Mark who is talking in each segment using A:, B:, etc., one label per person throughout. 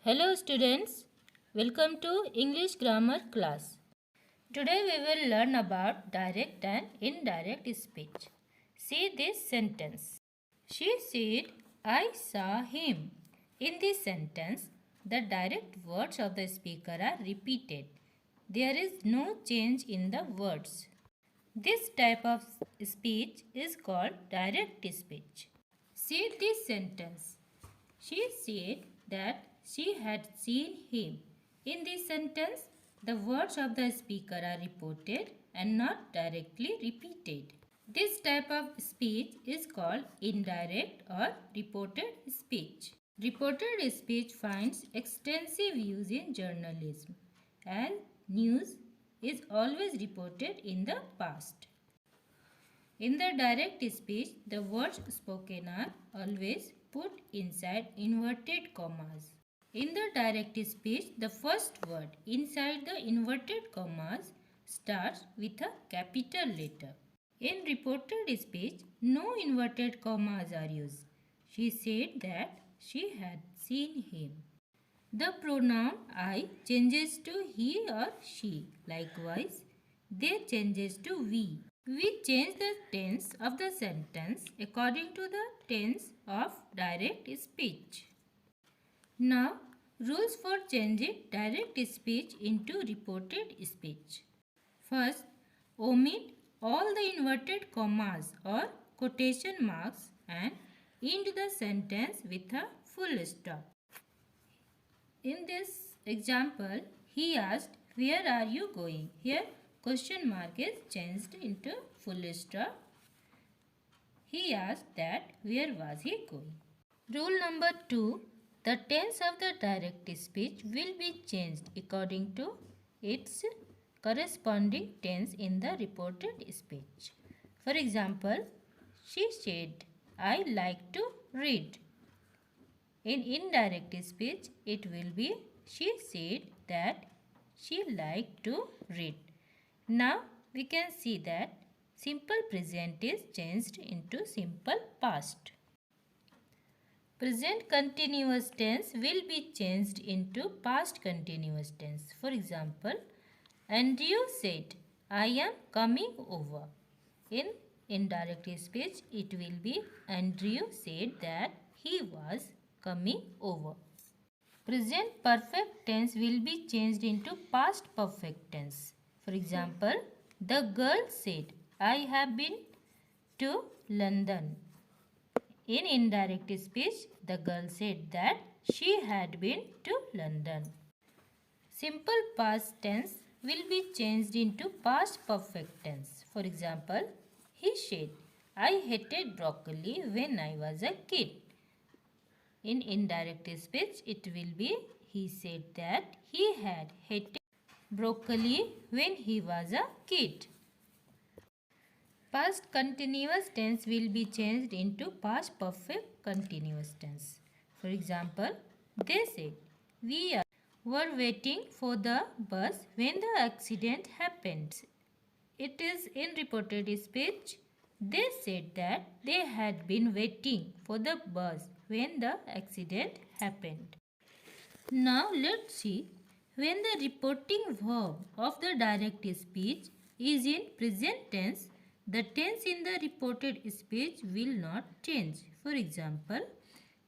A: Hello students, welcome to English grammar class. Today we will learn about direct and indirect speech. See this sentence. She said, I saw him. In this sentence, the direct words of the speaker are repeated. There is no change in the words. This type of speech is called direct speech. See this sentence. She said that she had seen him. In this sentence, the words of the speaker are reported and not directly repeated. This type of speech is called indirect or reported speech. Reported speech finds extensive use in journalism, and news is always reported in the past. In the direct speech, the words spoken are always put inside inverted commas. In the direct speech, the first word inside the inverted commas starts with a capital letter. In reported speech, no inverted commas are used. She said that she had seen him. The pronoun I changes to he or she. Likewise, they changes to we. We change the tense of the sentence according to the tense of direct speech. Now, rules for changing direct speech into reported speech. First, omit all the inverted commas or quotation marks and end the sentence with a full stop. In this example, he asked, where are you going? Here, question mark is changed into full stop. He asked that, where was he going? Rule number 2, the tense of the direct speech will be changed according to its corresponding tense in the reported speech. For example, she said, I like to read. In indirect speech, it will be, she said that she liked to read. Now, we can see that simple present is changed into simple past. Present continuous tense will be changed into past continuous tense. For example, Andrew said, I am coming over. In indirect speech, it will be Andrew said that he was coming over. Present perfect tense will be changed into past perfect tense. For example, the girl said, I have been to London. In indirect speech, the girl said that she had been to London. Simple past tense will be changed into past perfect tense. For example, he said, I hated broccoli when I was a kid. In indirect speech, it will be, he said that he had hated broccoli when he was a kid. Past continuous tense will be changed into past perfect continuous tense. For example, they said, we were waiting for the bus when the accident happened. It is in reported speech. They said that they had been waiting for the bus when the accident happened. Now let's see, when the reporting verb of the direct speech is in present tense, the tense in the reported speech will not change. For example,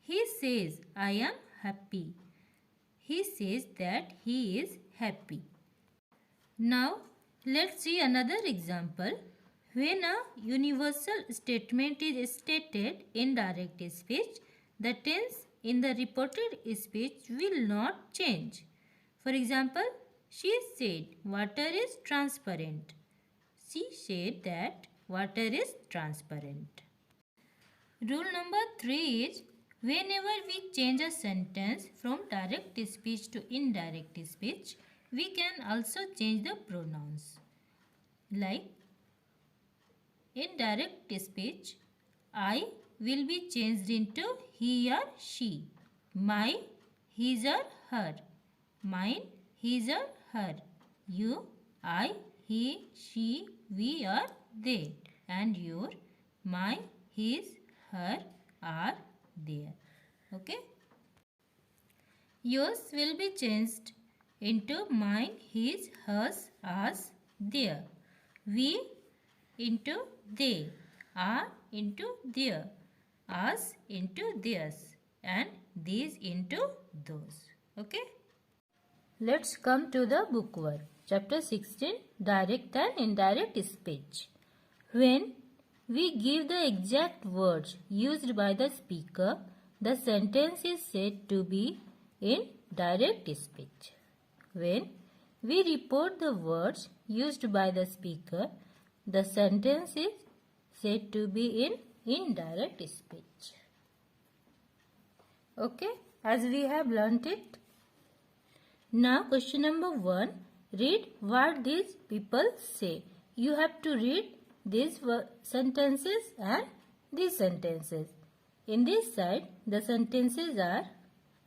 A: he says, I am happy. He says that he is happy. Now, let's see another example. When a universal statement is stated in direct speech, the tense in the reported speech will not change. For example, she said water is transparent. She said that water is transparent. Rule number 3 is, whenever we change a sentence from direct speech to indirect speech, we can also change the pronouns. Like, in direct speech, I will be changed into he or she. My, his or her. Mine, his or her. You, I, he, she, we or they. And your, my, his, her are there. Okay. Yours will be changed into mine, his, hers, ours, their. We into they. Are into their. Us into theirs. And these into those. Okay. Let's come to the book work. Chapter 16, Direct and Indirect Speech. When we give the exact words used by the speaker, the sentence is said to be in direct speech. When we report the words used by the speaker, the sentence is said to be in indirect speech. Okay, as we have learnt it. Now question number 1. Read what these people say. You have to read these sentences and these sentences. In this side, the sentences are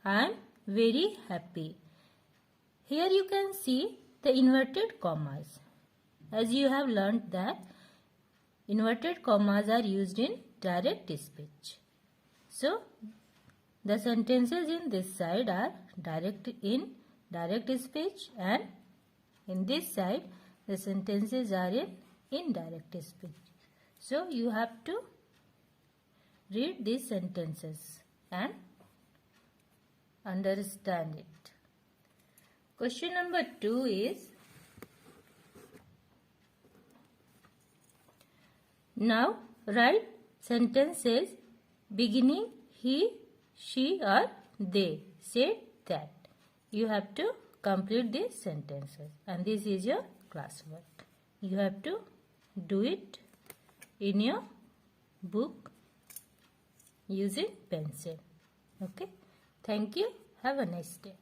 A: I am very happy. Here you can see the inverted commas. As you have learnt that inverted commas are used in direct speech. So, the sentences in this side are in direct speech, and in this side the sentences are in indirect speech. So, you have to read these sentences and understand it. Question number 2 is, now write sentences beginning he, she or they said that. You have to complete these sentences, and this is your classwork. You have to do it in your book using pencil. Okay. Thank you. Have a nice day.